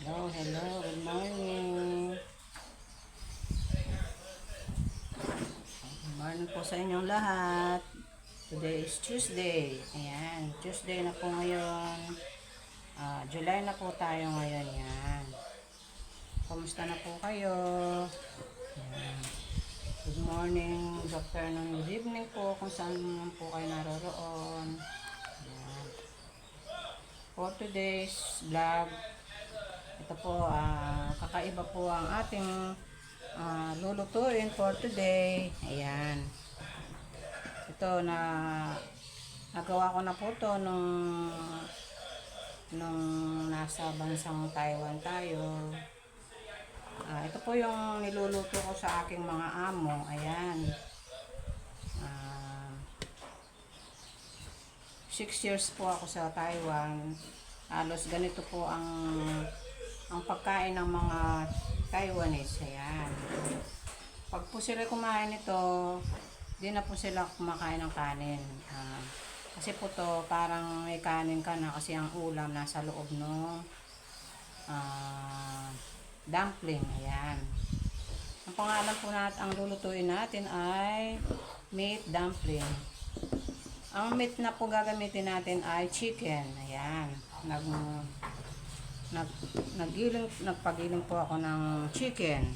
Hello, hello, good morning. Good morning po sa inyong lahat. Today is Tuesday. Ayan, Tuesday na po ngayon. July na po tayo ngayon. Yan. Kumusta na po kayo? Ayan. Good morning, good afternoon, good evening po kung saan naman po kayo naroroon. Ayan. For today's vlog, ito po, kakaiba po ang ating lulutuin for today. Ayan. Ito nagawa ko na po to nung nasa bansang Taiwan tayo. Ito po yung niluluto ko sa aking mga amo. Ayan. 6 years po ako sa Taiwan. Halos ganito po ang pagkain ng mga Taiwanese. Ayan. Pag po sila kumain ito, di na po sila kumakain ng kanin. Kasi po to parang may kanin ka na kasi ang ulam nasa loob no dumpling. Ayan. Ang pangalan po natin, ang lulutuin natin ay meat dumpling. Ang meat na po gagamitin natin ay chicken. Ayan. Nagpagiling po ako ng chicken.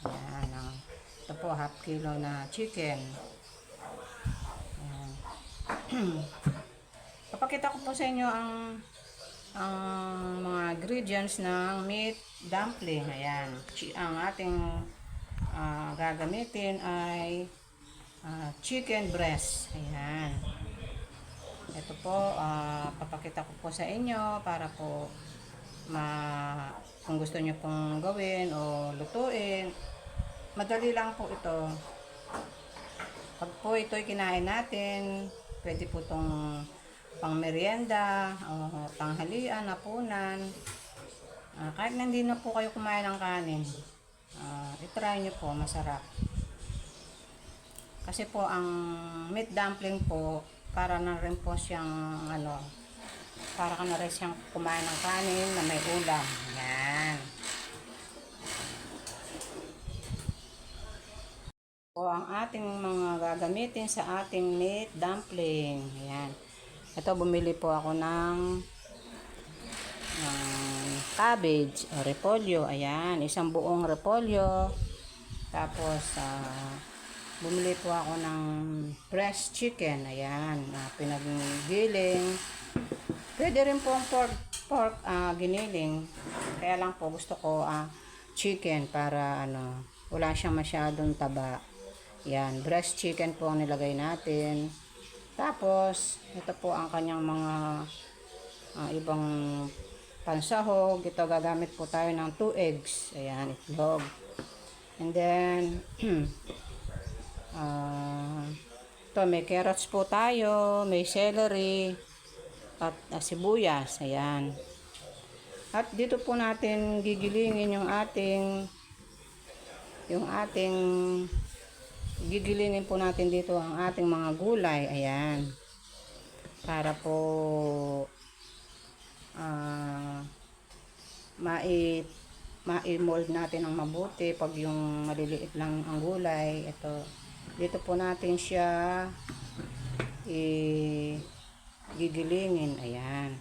Ayan. Ito po, half kilo na chicken. Ayan. Papakita ko po sa inyo ang mga ingredients ng meat dumpling. Ayan. Ang ating gagamitin ay chicken breast. Ayan. Ito po, papakita ko po sa inyo para po kung gusto nyo pong gawin o lutuin, madali lang po ito. Pag po ito'y kinain natin, pwede po itong pang merienda o tanghalian, hapunan. Kahit na hindi na po kayo kumain ng kanin, itry nyo po, masarap. Kasi po ang meat dumpling po, para na rin po siyang para ka na rin siyang kumain ng kanin na may ulam. Yan. Po ang ating mga gagamitin sa ating meat dumpling. Ayan. Ito, bumili po ako ng cabbage o repolyo. Ayan, isang buong repolyo. Tapos, bumili po ako ng breast chicken. Ayan, pinaggiling. Pwede rin po ang pork giniling. Kaya lang po gusto ko chicken para wala siyang masyadong taba. Ayan, breast chicken po ang nilagay natin. Tapos, ito po ang kanyang mga ibang pansahog. Ito, gagamit po tayo ng 2 eggs. Ayan, itlog. And then, ito, may carrots po tayo, may celery, at sibuyas. Ayan. At dito po natin gigilingin gigilingin po natin dito ang ating mga gulay. Ayan. Para po ma-mold natin ang mabuti pag yung maliliit lang ang gulay. Ito, dito po natin siya gigilingin. Ayan.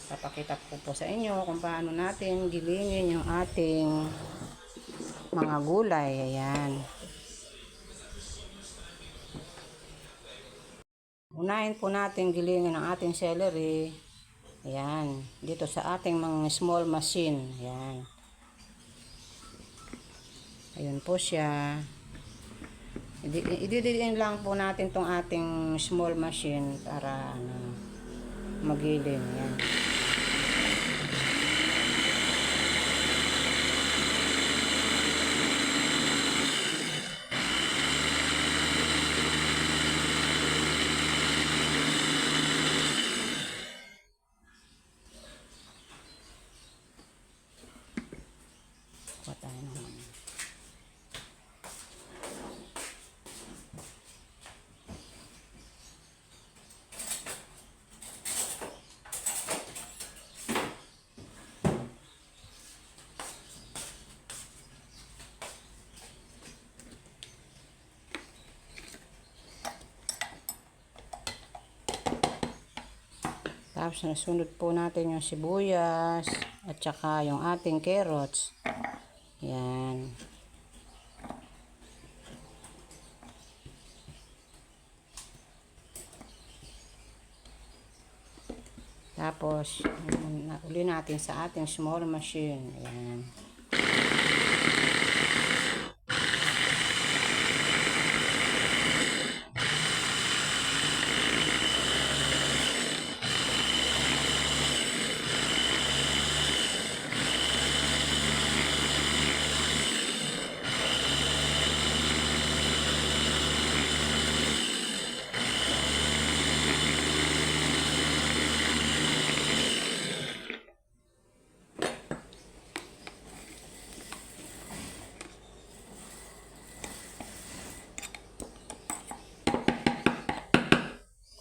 Papakita po sa inyo kung paano natin gilingin yung ating mga gulay. Ayan. Unahin po natin gilingin ang ating celery. Ayan. Dito sa ating mga small machine. Ayan. Ayun po siya. Ididiin lang po natin tong ating small machine para magiling. Ayan. Tapos nasunod po natin yung sibuyas at saka yung ating carrots. Yan. Tapos, uli natin sa ating small machine. Ayan.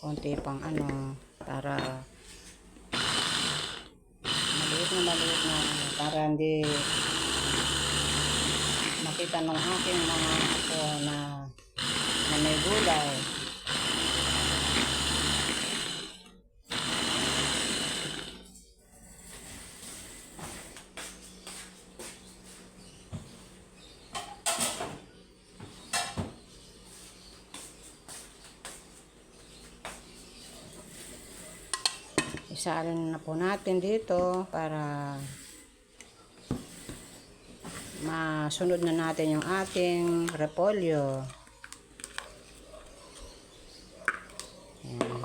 Konti pang para maliit na para hindi makita ng aking mga apo na may gulay. Isalin na po natin dito para masunod na natin yung ating repolyo. Ayan.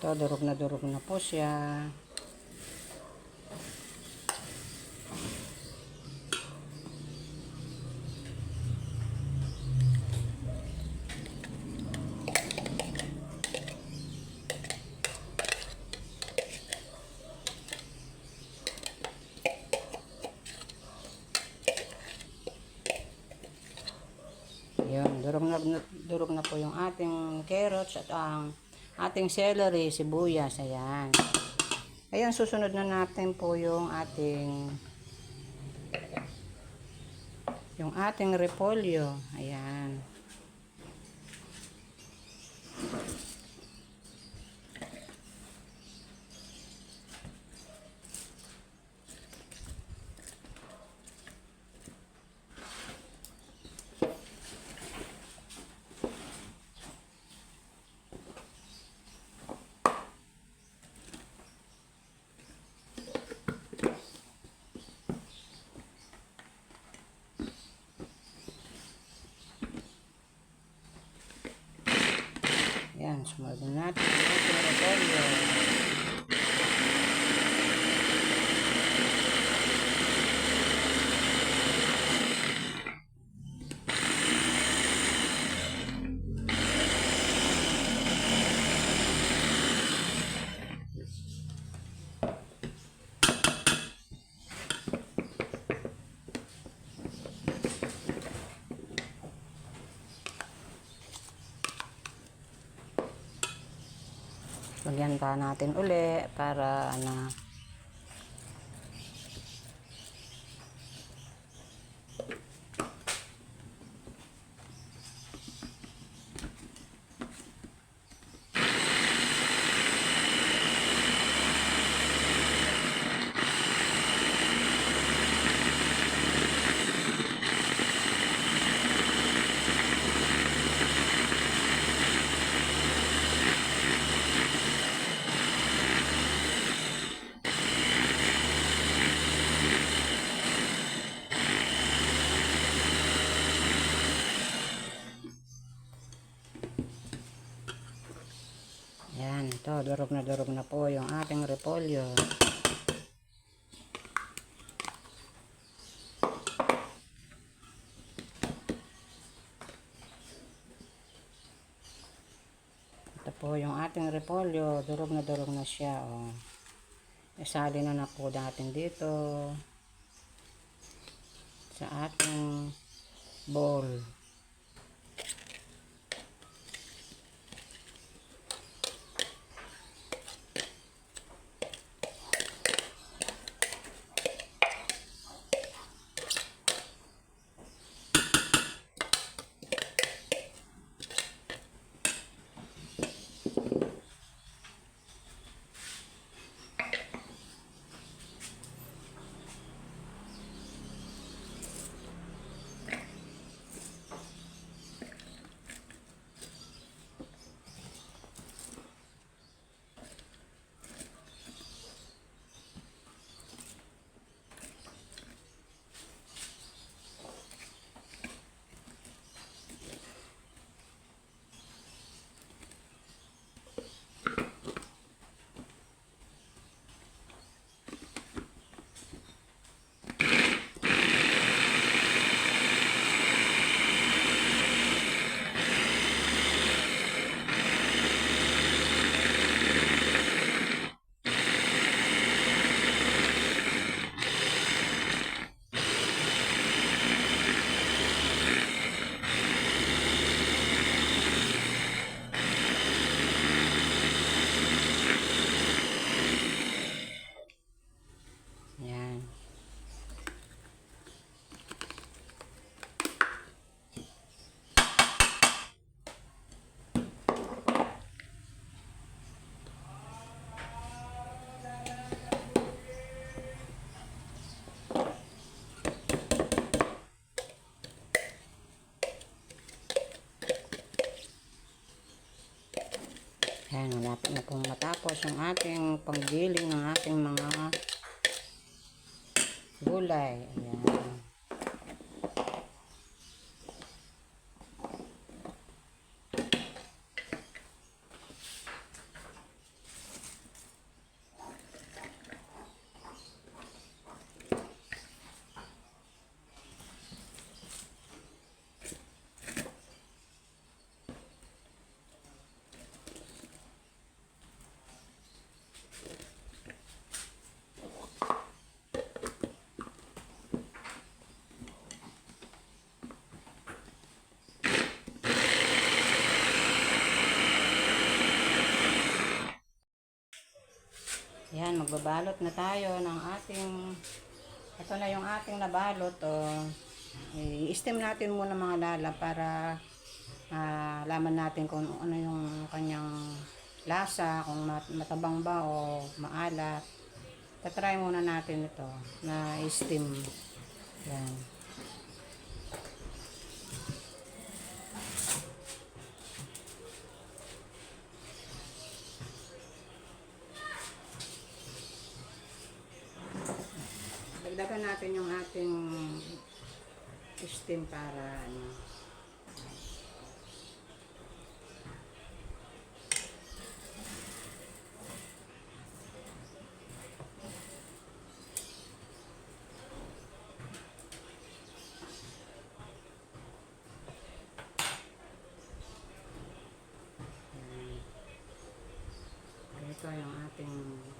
Ito, durog na po siya. Yun, durog na po yung ating carrots at ang ating celery, sibuyas. Ayan. Ayan, susunod na natin po yung ating repolyo. Ayan. Yan, sumunod na natin yung ating repolyo. Lagyan pa natin uli para yan, ito, durog na po yung ating repolyo. Ito po yung ating repolyo, durog na siya. Oh. Isali na po natin dito sa ating bowl. Ayan, malapit na pong matapos yung ating paggiling ng ating mga gulay. Ayan. Yan, magbabalot na tayo ng ating, ito na yung ating nabalot. I-steam natin muna mga lala para laman natin kung ano yung kanyang lasa, kung matabang ba o maalat. Tatry muna natin ito na i-steam. Yan. Dagdagan natin yung ating steam para ano. Ito yung ating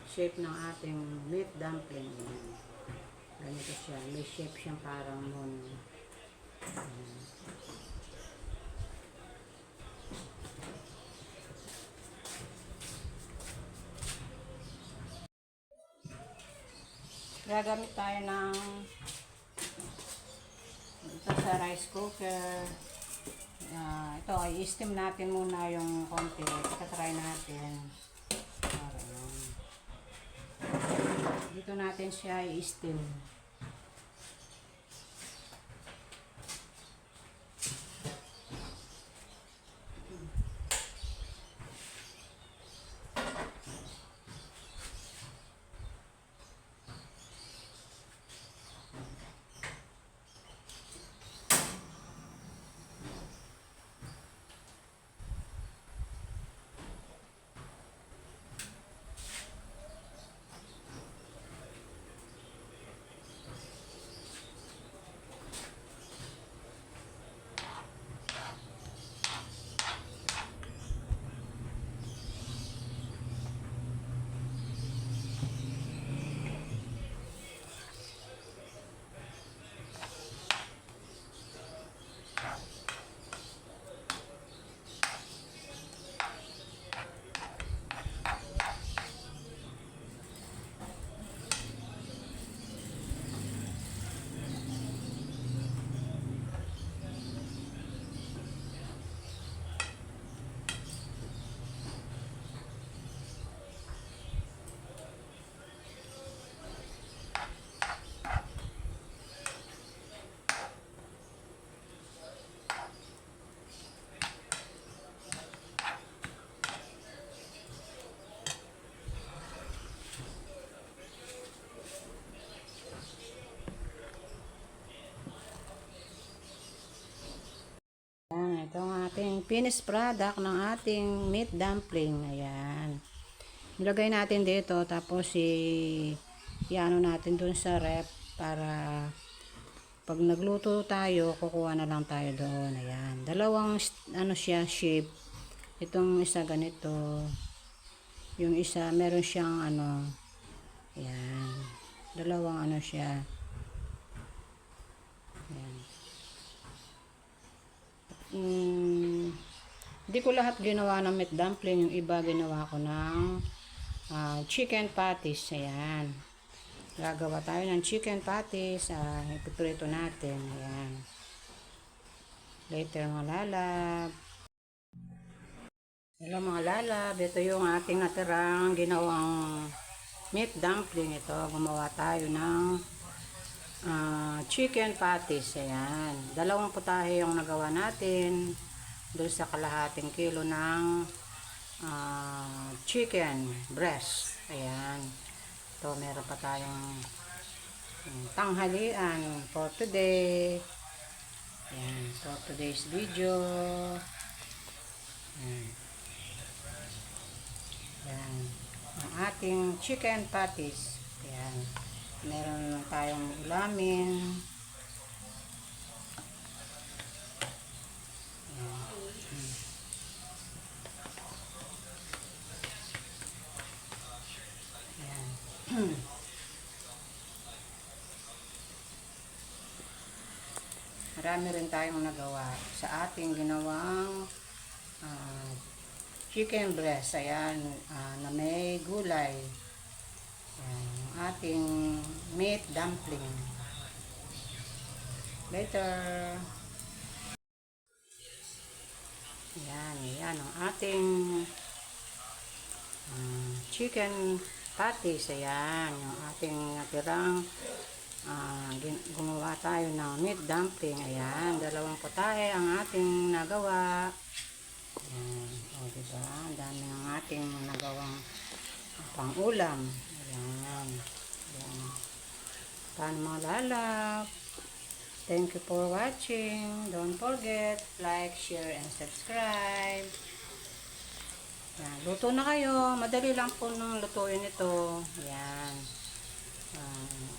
shape ng ating meat dumpling. Ganito siya. May shape siyang parang moon. Gagamit tayo ng ito sa rice cooker. Ito, i-steam natin muna yung konti. Try natin. Dito natin siya i-steam. Ito ang ating finished product ng ating meat dumpling. Ayan. Nilagay natin dito tapos i-ano natin dun sa ref para pag nagluto tayo, kukuha na lang tayo doon. Ayan. Dalawang ano siya, shape. Itong isa ganito. Yung isa meron siyang ano. Ayan. Dalawang ano siya. Ayan. Hindi ko lahat ginawa ng meat dumpling. Yung iba ginawa ko ng chicken patties. Ayan. Gagawa tayo ng chicken patties. Ipiprito natin. Ayan. Later mga lalab. Hello mga lalab. Ito yung ating natirang ginawang meat dumpling. Ito. Gumawa tayo ng chicken patties. Ayan. Dalawang putahe yung nagawa natin doon sa kalahating kilo ng chicken breast. Ayan. Ito, meron pa tayong tanghalian for today. Ayan, for today's video. Ayan. Ayan. Ang ating chicken patties. Ayan. Meron tayong ulamin. Marami rin tayong nagawa sa ating ginawang chicken breast. Ayan, na may gulay. Ayan, yung ating meat dumpling. Later. Ayan, ayan ang ating chicken patties. Ayan, yung ating natirang gumawa tayo ng meat dumpling. Ayan, dalawang potahe ang ating nagawa. Ayan, o diba, ang dami ng ating nagawang pang-ulam. Ayan, ayan. Paano mga lalap? Thank you for watching. Don't forget, like, share, and subscribe. Ayan, luto na kayo. Madali lang po nung lutuin ito. Ayan.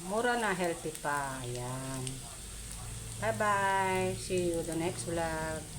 Mura na, healthy pa. Ayan. Bye-bye. See you the next vlog.